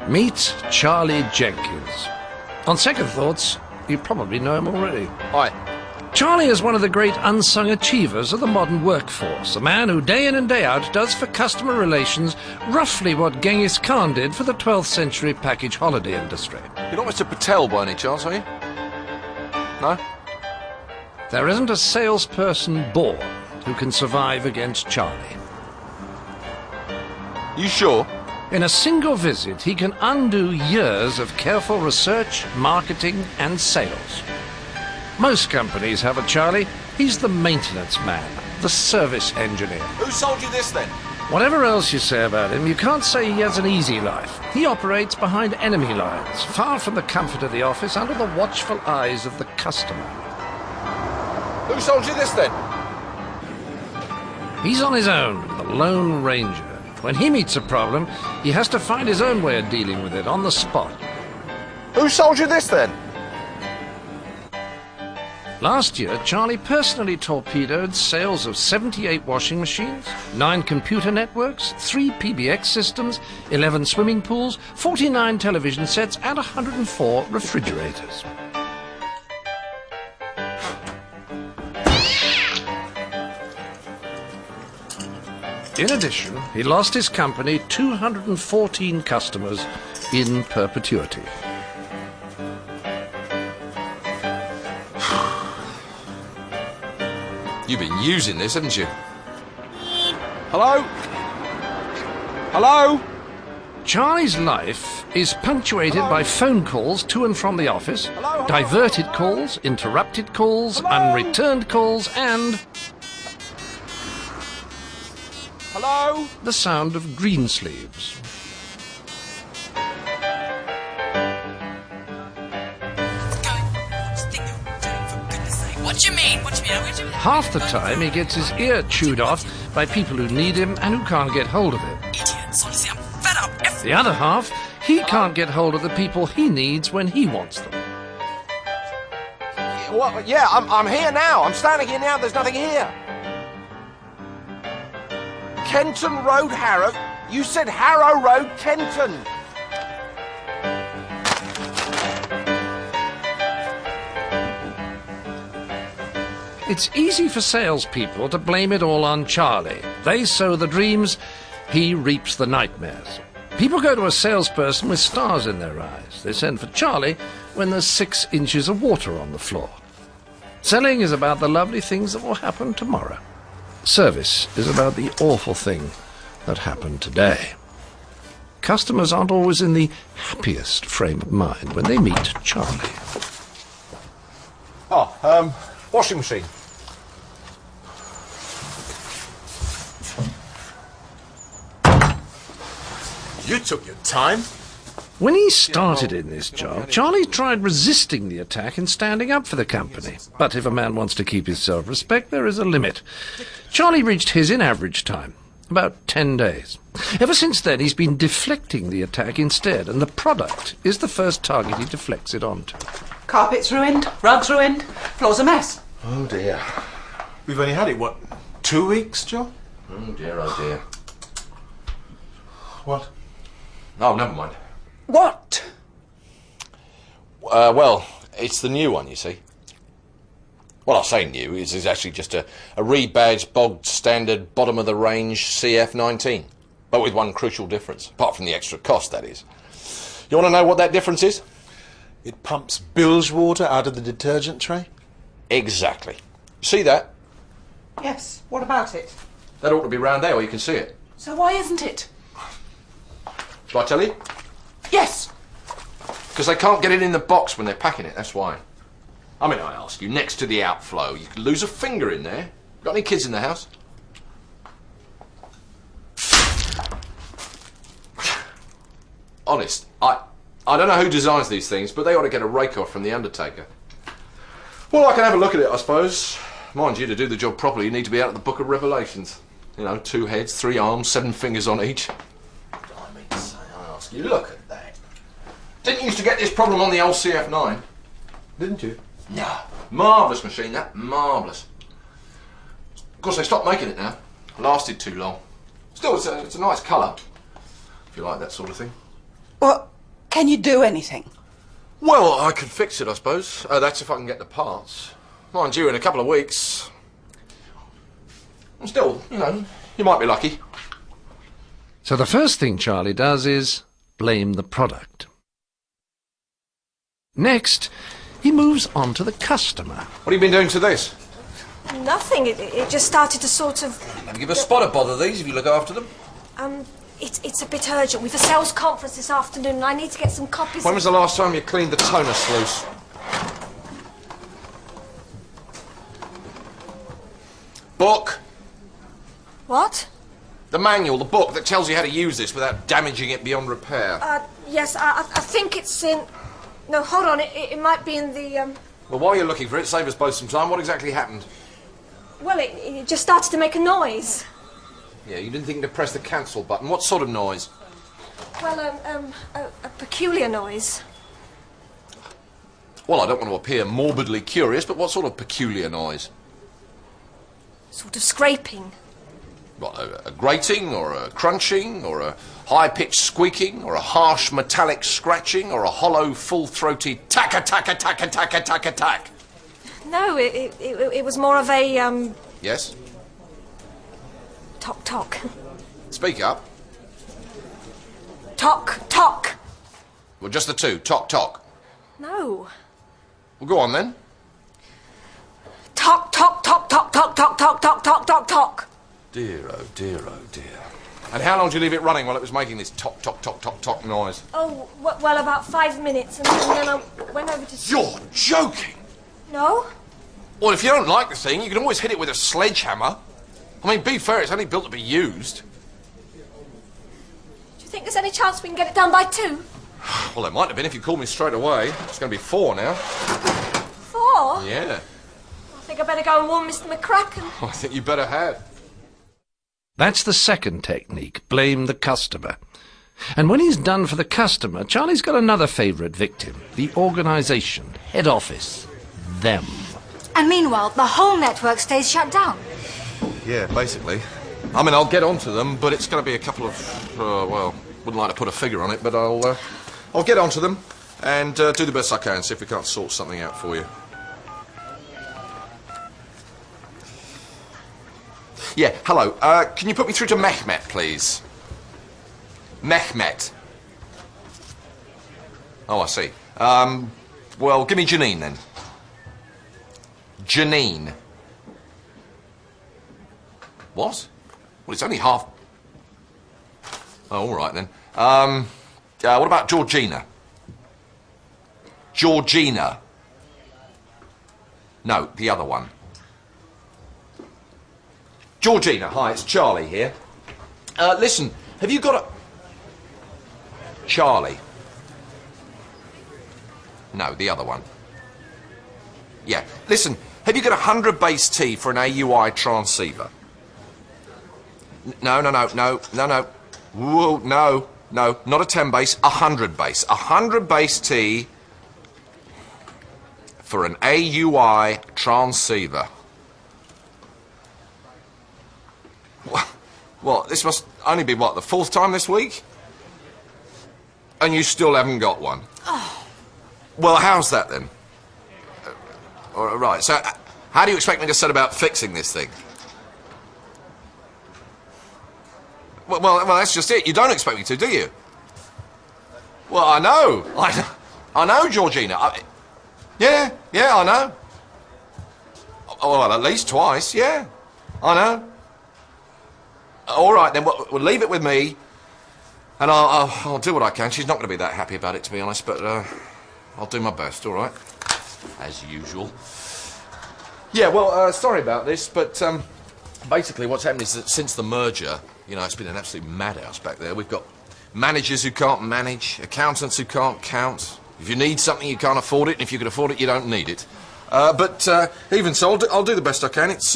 Meet Charlie Jenkins. On second thoughts, you probably know him already. Hi. Charlie is one of the great unsung achievers of the modern workforce, a man who day in and day out does for customer relations roughly what Genghis Khan did for the 12th century package holiday industry. You're not Mr. Patel by any chance, are you? No? There isn't a salesperson born who can survive against Charlie. You sure? In a single visit, he can undo years of careful research, marketing, and sales. Most companies have a Charlie. He's the maintenance man, the service engineer. Who sold you this then? Whatever else you say about him, you can't say he has an easy life. He operates behind enemy lines, far from the comfort of the office, under the watchful eyes of the customer. Who sold you this then? He's on his own, the Lone Ranger. When he meets a problem, he has to find his own way of dealing with it on the spot. Who sold you this then? Last year, Charlie personally torpedoed sales of 78 washing machines, 9 computer networks, 3 PBX systems, 11 swimming pools, 49 television sets, and 104 refrigerators. In addition, he lost his company 214 customers in perpetuity. You've been using this, haven't you? Hello? Hello? Charlie's life is punctuated by phone calls to and from the office, diverted calls, interrupted calls, unreturned calls, and... Hello? the sound of Greensleeves. What do you mean? Half the time he gets his ear chewed off by people who need him and who can't get hold of him. Idiots, honestly, I'm fed up. The other half, he can't get hold of the people he needs when he wants them. Well, yeah, I'm here now. I'm standing here now. There's nothing here. Kenton Road, Harrow. You said Harrow Road, Kenton. It's easy for salespeople to blame it all on Charlie. They sow the dreams, he reaps the nightmares. People go to a salesperson with stars in their eyes. They send for Charlie when there's 6 inches of water on the floor. Selling is about the lovely things that will happen tomorrow. Service is about the awful thing that happened today. Customers aren't always in the happiest frame of mind when they meet Charlie. Oh, washing machine. You took your time. When he started in this job, Charlie tried resisting the attack and standing up for the company. But if a man wants to keep his self-respect, there is a limit. Charlie reached his in average time, about 10 days. Ever since then, he's been deflecting the attack instead, and the product is the first target he deflects it onto. Carpet's ruined, rugs ruined, floor's a mess. Oh dear. We've only had it, what, 2 weeks, John? Oh dear, oh dear. What? Oh, never mind. What? Well, it's the new one, you see. Well, I say new, it's actually just a rebadged, bogged standard, bottom-of-the-range CF19. But with one crucial difference, apart from the extra cost, that is. You want to know what that difference is? It pumps bilge water out of the detergent tray? Exactly. See that? Yes, what about it? That ought to be round there where you can see it. So why isn't it? Shall I tell you? Yes! Because they can't get it in the box when they're packing it, that's why. I mean, I ask you, next to the outflow, you could lose a finger in there. Got any kids in the house? Honest, I don't know who designs these things, but they ought to get a rake off from the undertaker. Well, I can have a look at it, I suppose. Mind you, to do the job properly, you need to be out of the Book of Revelations. You know, 2 heads, 3 arms, 7 fingers on each. I mean to say, I ask you, look at that. Didn't you used to get this problem on the old CF9? Didn't you? No. Marvellous machine, that. Marvellous. Of course, they stopped making it now. Lasted too long. Still, it's a nice colour, if you like that sort of thing. What? Can you do anything? Well, I could fix it, I suppose. That's if I can get the parts. Mind you, in a couple of weeks. Still, you know, you might be lucky. So the first thing Charlie does is blame the product. Next, he moves on to the customer. What have you been doing to this? Nothing. It just started to sort of... Maybe give a spotter bother these if you look after them. It's a bit urgent. We've a sales conference this afternoon and I need to get some copies... When was the last time you cleaned the toner sluice? Book. What? The manual, the book that tells you how to use this without damaging it beyond repair. Yes, I think it's in... No, hold on. It might be in the, Well, while you're looking for it, save us both some time. What exactly happened? Well, it just started to make a noise. Yeah, you didn't think to press the cancel button. What sort of noise? Well, a peculiar noise. Well, I don't want to appear morbidly curious, but what sort of peculiar noise? Sort of scraping. What, a grating, or a crunching, or a high-pitched squeaking, or a harsh metallic scratching, or a hollow, full-throated tack-a-tack-a-tack-a-tack-a-tack? No, it was more of a, Yes? Tock. Speak up. Tock. Well, just the two. Tock. No. Well, go on, then. Tock. Dear, oh dear. And how long did you leave it running while it was making this tock noise? Oh, well, about 5 minutes, and then I went over to... You're joking! No? Well, if you don't like the thing, you can always hit it with a sledgehammer. I mean, be fair, it's only built to be used. Do you think there's any chance we can get it done by 2? Well, there might have been if you called me straight away. It's going to be 4 now. 4? Yeah. I think I better go and warn Mr. McCracken. I think you better have. That's the second technique, blame the customer. And when he's done for the customer, Charlie's got another favourite victim, the organisation, head office, them. And meanwhile, the whole network stays shut down. Yeah, basically. I mean, I'll get onto them, but it's going to be a couple of, well, wouldn't like to put a figure on it, but I'll get onto them and do the best I can, see if we can't sort something out for you. Yeah, hello. Can you put me through to Mehmet, please? Mehmet. Oh, I see. Well, give me Janine, then. Janine. What? Well, it's only half... Oh, all right, then. What about Georgina? Georgina. No, the other one. Georgina, hi, it's Charlie here. Listen, have you got a... Charlie. No, the other one. Yeah, listen, have you got 100 base T for an AUI transceiver? No. Whoa, no, not a 10 base, 100 base. 100 base T for an AUI transceiver. Well, this must only be, what, the 4th time this week? And you still haven't got one? Oh. Well, how's that, then? All right, so how do you expect me to set about fixing this thing? Well, that's just it. You don't expect me to, do you? Well, I know, Georgina. Yeah, I know. Oh, well, at least twice, yeah. I know. All right, then, we'll leave it with me, and I'll do what I can. She's not going to be that happy about it, to be honest, but I'll do my best, all right? As usual. Yeah, well, sorry about this, but basically what's happened is that since the merger, you know, it's been an absolute madhouse back there. We've got managers who can't manage, accountants who can't count. If you need something, you can't afford it, and if you can afford it, you don't need it. But even so, I'll do the best I can. It's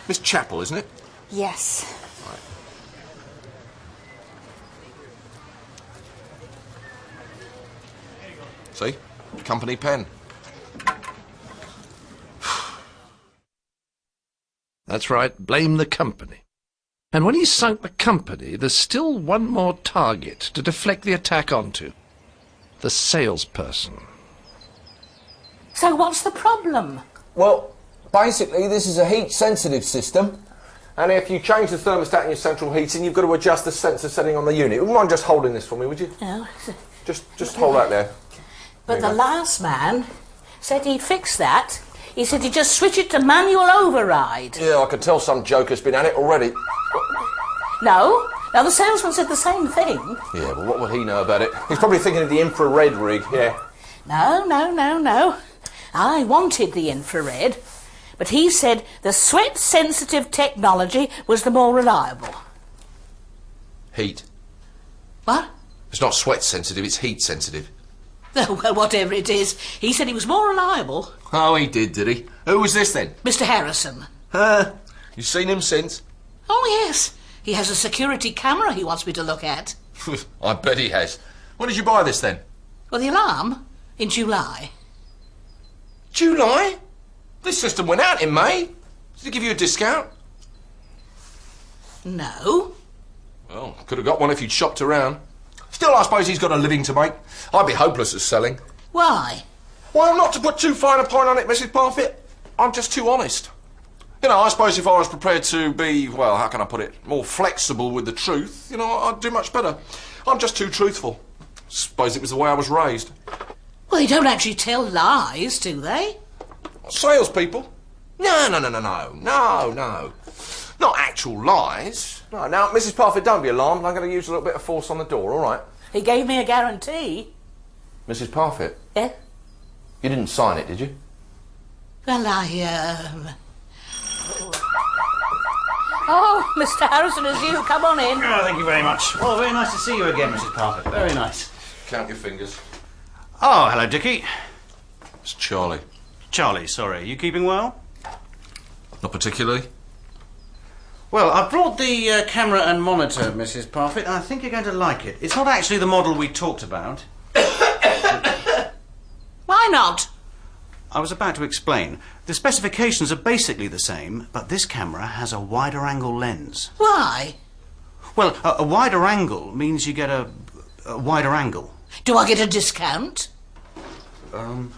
Miss Chappell, isn't it? Yes. See? Company pen. That's right, blame the company. And when he's sunk the company, there's still one more target to deflect the attack onto. the salesperson. So what's the problem? Well, basically, this is a heat-sensitive system. And if you change the thermostat in your central heating, you've got to adjust the sensor setting on the unit. Would you mind just holding this for me, would you? No. Just hold that there. But the last man said he'd fix that. He said he'd just switch it to manual override. Yeah, I can tell some joker's been at it already. No. Now, the salesman said the same thing. Yeah, but what would he know about it? He's probably thinking of the infrared rig, yeah. No. I wanted the infrared, but he said the sweat-sensitive technology was the more reliable. Heat. What? It's not sweat-sensitive, it's heat-sensitive. Oh, well, whatever it is, he said he was more reliable. Oh, he did he? Who was this then? Mr. Harrison. You seen him since? Oh, yes. He has a security camera he wants me to look at. I bet he has. When did you buy this then? Well, the alarm? In July. July? This system went out in May. Did he give you a discount? No. Well, could have got one if you'd shopped around. Still, I suppose he's got a living to make. I'd be hopeless at selling. Why? Well, not to put too fine a point on it, Mrs. Parfitt. I'm just too honest. You know, I suppose if I was prepared to be, well, how can I put it, more flexible with the truth, you know, I'd do much better. I'm just too truthful. Suppose it was the way I was raised. Well, they don't actually tell lies, do they? Salespeople? No. Not actual lies. No, now, Mrs. Parfitt, don't be alarmed. I'm going to use a little bit of force on the door, all right? He gave me a guarantee. Mrs. Parfitt? Yeah? You didn't sign it, did you? Well, Oh, Mr. Harrison, it's you. Come on in. Oh, thank you very much. Well, very nice to see you again, Mrs. Parfitt. Very nice. Count your fingers. Oh, hello, Dickie. It's Charlie. Charlie, sorry. You keeping well? Not particularly. Well, I brought the camera and monitor, Mrs. Parfitt, and I think you're going to like it. It's not actually the model we talked about. Why not? I was about to explain. The specifications are basically the same, but this camera has a wider angle lens. Why? Well, a wider angle means you get a wider angle. Do I get a discount? Well,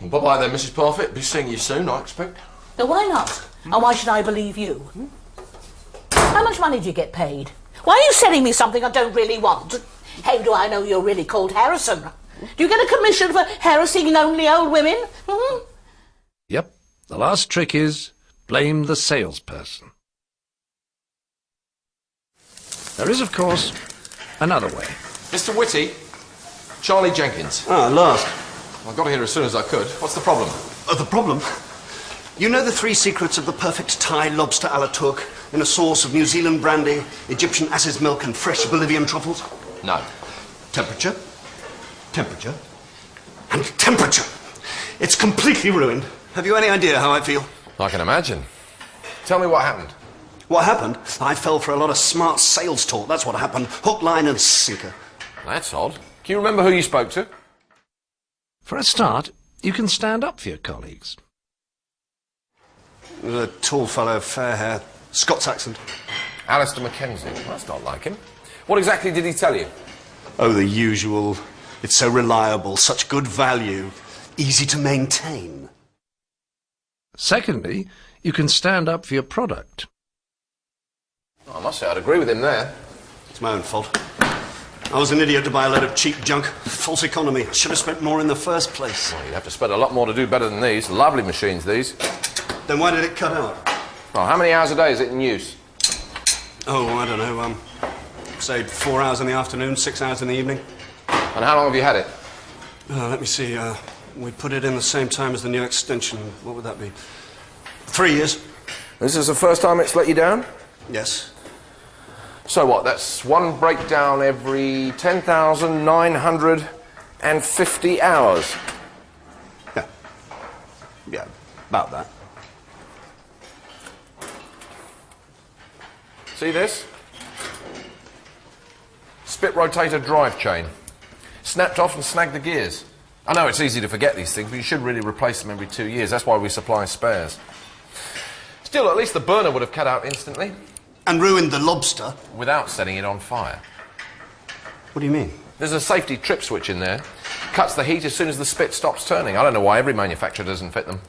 bye-bye then, Mrs. Parfitt. Be seeing you soon, I expect. Well, why not? And why should I believe you? How much money do you get paid? Why are you selling me something I don't really want? How do I know you're really called Harrison? Do you get a commission for harassing lonely old women? Hmm? Yep, the last trick is blame the salesperson. There is, of course, another way. Mr. Whitty, Charlie Jenkins. Ah, at last. I got here as soon as I could. What's the problem? The problem? You know the 3 secrets of the perfect Thai lobster a la Turque in a sauce of New Zealand brandy, Egyptian ass's milk and fresh Bolivian truffles? No. Temperature, temperature, and temperature. It's completely ruined. Have you any idea how I feel? I can imagine. Tell me what happened. What happened? I fell for a lot of smart sales talk. That's what happened. Hook, line and sinker. That's odd. Can you remember who you spoke to? For a start, you can stand up for your colleagues. A tall fellow, fair hair, Scots accent. Alistair Mackenzie. Well, that's not like him. What exactly did he tell you? Oh, the usual. It's so reliable, such good value, easy to maintain. Secondly, you can stand up for your product. I must say I'd agree with him there. It's my own fault. I was an idiot to buy a load of cheap junk. False economy. I should have spent more in the first place. Well, you'd have to spend a lot more to do better than these. Lovely machines, these. Then why did it cut out? Oh, how many hours a day is it in use? Oh, I don't know, say 4 hours in the afternoon, 6 hours in the evening. And how long have you had it? Let me see, we put it in the same time as the new extension. What would that be? 3 years. This is the first time it's let you down? Yes. So what, that's one breakdown every 10,950 hours? Yeah. Yeah, about that. See this? Spit rotator drive chain. Snapped off and snagged the gears. I know it's easy to forget these things, but you should really replace them every 2 years. That's why we supply spares. Still, at least the burner would have cut out instantly. And ruined the lobster? Without setting it on fire. What do you mean? There's a safety trip switch in there. Cuts the heat as soon as the spit stops turning. I don't know why every manufacturer doesn't fit them.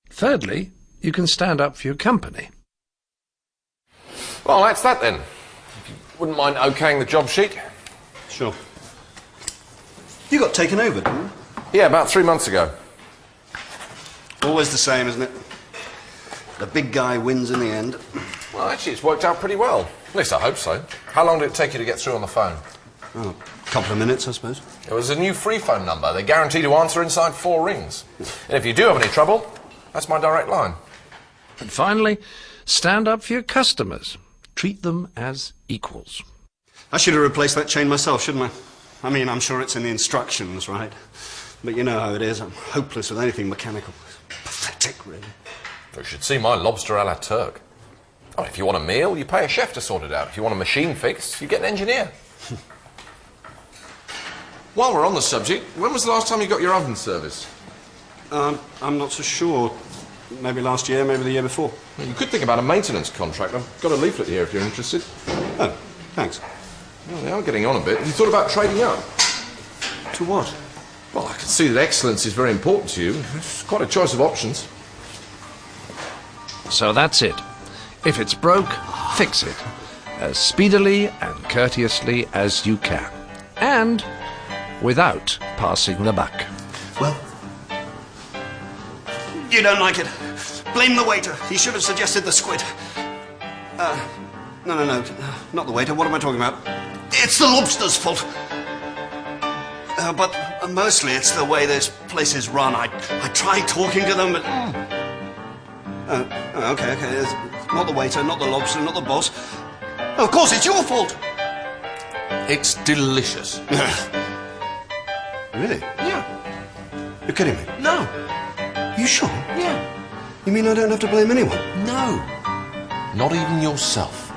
Thirdly, you can stand up for your company. Well, that's that then. If you wouldn't mind okaying the job sheet. Sure. You got taken over, didn't you? Yeah, about 3 months ago. Always the same, isn't it? The big guy wins in the end. Well, actually, it's worked out pretty well. At least I hope so. How long did it take you to get through on the phone? Oh, a couple of minutes, I suppose. It was a new free phone number. They guarantee to answer inside 4 rings. And if you do have any trouble, that's my direct line. And finally, stand up for your customers. Treat them as equals. I should have replaced that chain myself, shouldn't I? I mean, I'm sure it's in the instructions, right? But you know how it is. I'm hopeless with anything mechanical. Pathetic, really. You should see my lobster a la Turk. Oh, if you want a meal, you pay a chef to sort it out. If you want a machine fixed, you get an engineer. While we're on the subject, when was the last time you got your oven serviced? I'm not so sure. Maybe last year, maybe the year before. Well, you could think about a maintenance contract. I've got a leaflet here if you're interested. Oh, thanks. Well, they are getting on a bit. Have you thought about trading up? To what? Well, I can see that excellence is very important to you. It's quite a choice of options. So that's it. If it's broke, fix it. As speedily and courteously as you can. And without passing the buck. Well, you don't like it. Blame the waiter. He should have suggested the squid. No. Not the waiter. What am I talking about? It's the lobster's fault. But mostly it's the way this place is run. I tried talking to them, but... Okay. It's not the waiter, not the lobster, not the boss. Oh, of course, it's your fault. It's delicious. Really? Yeah. You're kidding me? No. You sure? Yeah. You mean I don't have to blame anyone? No. Not even yourself.